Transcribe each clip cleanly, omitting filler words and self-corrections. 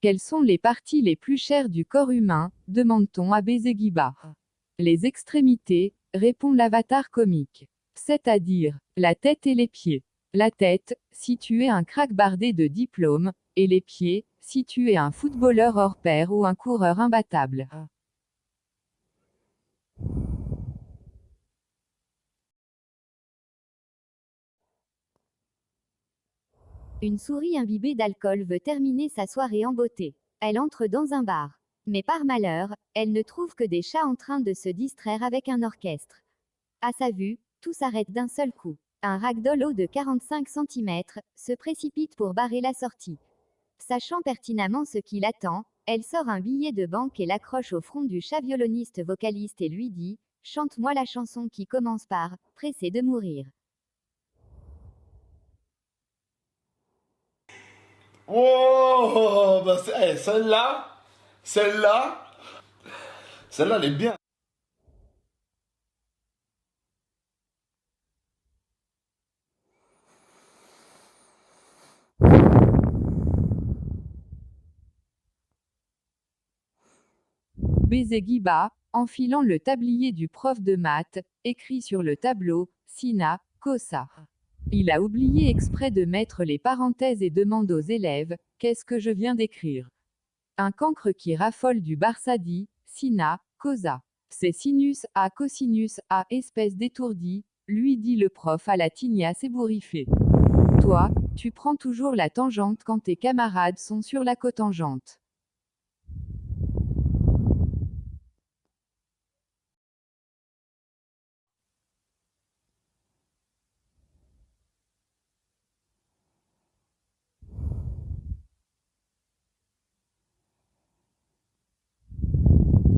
Quelles sont les parties les plus chères du corps humain, demande-t-on à Bezeguiba. Les extrémités, répond l'avatar comique. C'est-à-dire, la tête et les pieds. La tête, si tu es un crack bardé de diplômes, et les pieds, si tu es un footballeur hors pair ou un coureur imbattable. Une souris imbibée d'alcool veut terminer sa soirée en beauté. Elle entre dans un bar. Mais par malheur, elle ne trouve que des chats en train de se distraire avec un orchestre. À sa vue, tout s'arrête d'un seul coup. Un ragdoll haut de 45 cm se précipite pour barrer la sortie. Sachant pertinemment ce qui l'attend, elle sort un billet de banque et l'accroche au front du chat violoniste vocaliste et lui dit « Chante-moi la chanson qui commence par « Pressé de mourir ». Oh, bah celle-là, celle-là, elle est bien. Bezeguiba, enfilant le tablier du prof de maths, écrit sur le tableau « Sina, Kosa ». Il a oublié exprès de mettre les parenthèses et demande aux élèves « Qu'est-ce que je viens d'écrire ?» Un cancre qui raffole du Barça dit « Sina, Kosa ». C'est sinus à cosinus à espèce d'étourdi, lui dit le prof à la tignasse ébouriffée. Toi, tu prends toujours la tangente quand tes camarades sont sur la cotangente.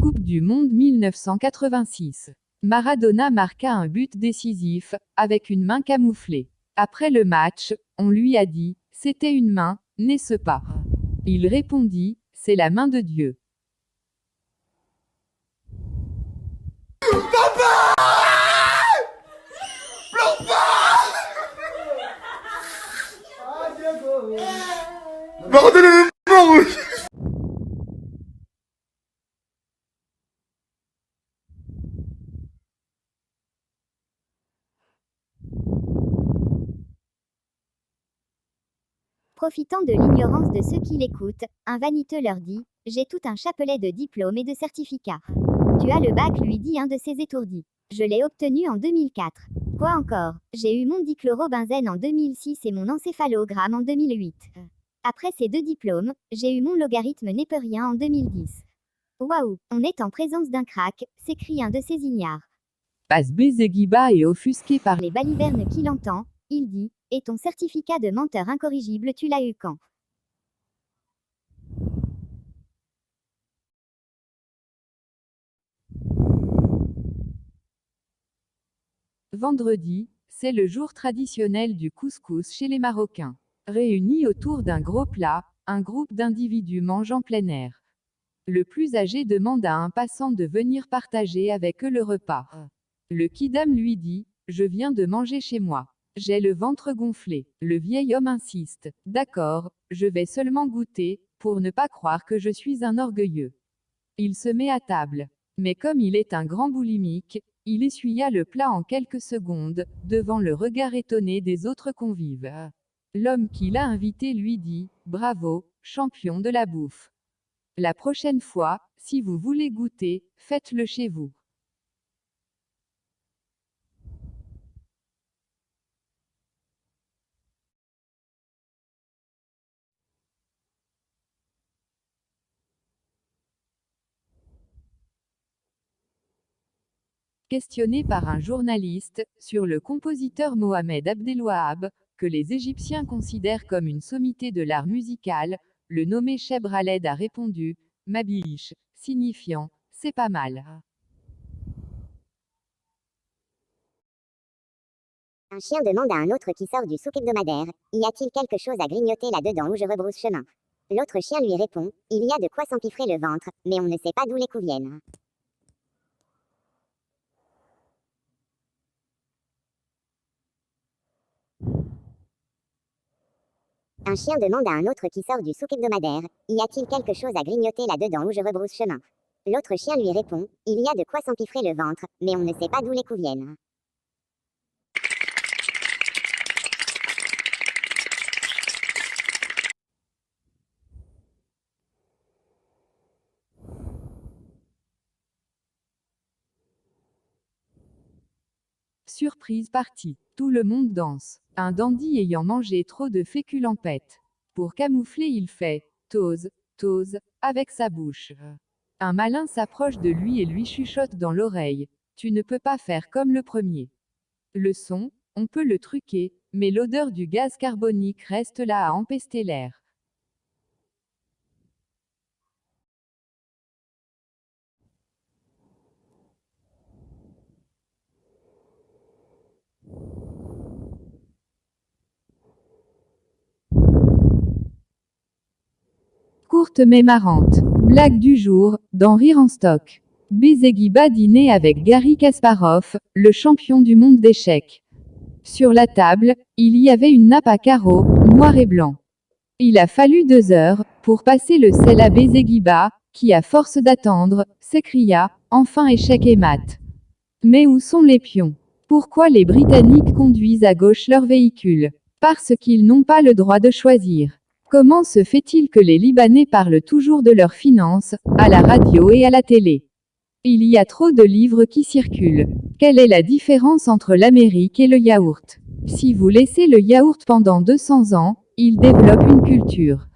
Coupe du Monde 1986. Maradona marqua un but décisif, avec une main camouflée. Après le match, on lui a dit, c'était une main, n'est-ce pas? Il répondit, c'est la main de Dieu. Bordel de rouge. Profitant de l'ignorance de ceux qui l'écoutent, un vaniteux leur dit « J'ai tout un chapelet de diplômes et de certificats. » Tu as le bac, lui dit un de ces étourdis. Je l'ai obtenu en 2004. Quoi encore? J'ai eu mon dichlorobenzène en 2006 et mon encéphalogramme en 2008. Après ces deux diplômes, j'ai eu mon logarithme népérien en 2010. Waouh, on est en présence d'un crack, s'écrie un de ces ignares. Passe Bezeguiba est offusqué par Les balivernes qui l'entend, il dit « Et ton certificat de menteur incorrigible, tu l'as eu quand ?» Vendredi, c'est le jour traditionnel du couscous chez les Marocains. Réunis autour d'un gros plat, un groupe d'individus mange en plein air. Le plus âgé demande à un passant de venir partager avec eux le repas. Le kidam lui dit, je viens de manger chez moi. J'ai le ventre gonflé. Le vieil homme insiste. D'accord, je vais seulement goûter, pour ne pas croire que je suis un orgueilleux. Il se met à table. Mais comme il est un grand boulimique, il essuya le plat en quelques secondes, devant le regard étonné des autres convives. L'homme qui l'a invité lui dit, bravo, champion de la bouffe. La prochaine fois, si vous voulez goûter, faites-le chez vous. Questionné par un journaliste, sur le compositeur Mohamed Abdelwahab, que les Égyptiens considèrent comme une sommité de l'art musical, le nommé Cheb Khaled a répondu, Mabiche, signifiant, c'est pas mal. Un chien demande à un autre qui sort du souk hebdomadaire, y a-t-il quelque chose à grignoter là-dedans où je rebrousse chemin? L'autre chien lui répond, il y a de quoi s'empiffrer le ventre, mais on ne sait pas d'où les coups viennent. Un chien demande à un autre qui sort du souk hebdomadaire, y a-t-il quelque chose à grignoter là-dedans où je rebrousse chemin? L'autre chien lui répond, il y a de quoi s'empiffrer le ventre, mais on ne sait pas d'où les coups viennent. Surprise partie. Tout le monde danse. Un dandy ayant mangé trop de féculents pète. Pour camoufler, il fait tose, tose, avec sa bouche. Un malin s'approche de lui et lui chuchote dans l'oreille. Tu ne peux pas faire comme le premier. Le son, on peut le truquer, mais l'odeur du gaz carbonique reste là à empester l'air. Courte mais marrante. Blague du jour, dans Rire en stock. Bezeguiba dînait avec Garry Kasparov, le champion du monde d'échecs. Sur la table, il y avait une nappe à carreaux, noir et blanc. Il a fallu 2 heures, pour passer le sel à Bezeguiba, qui à force d'attendre, s'écria, enfin échec et mat. Mais où sont les pions? Pourquoi les Britanniques conduisent à gauche leur véhicule? Parce qu'ils n'ont pas le droit de choisir. Comment se fait-il que les Libanais parlent toujours de leurs finances, à la radio et à la télé? Il y a trop de livres qui circulent. Quelle est la différence entre l'Amérique et le yaourt? Si vous laissez le yaourt pendant 200 ans, il développe une culture.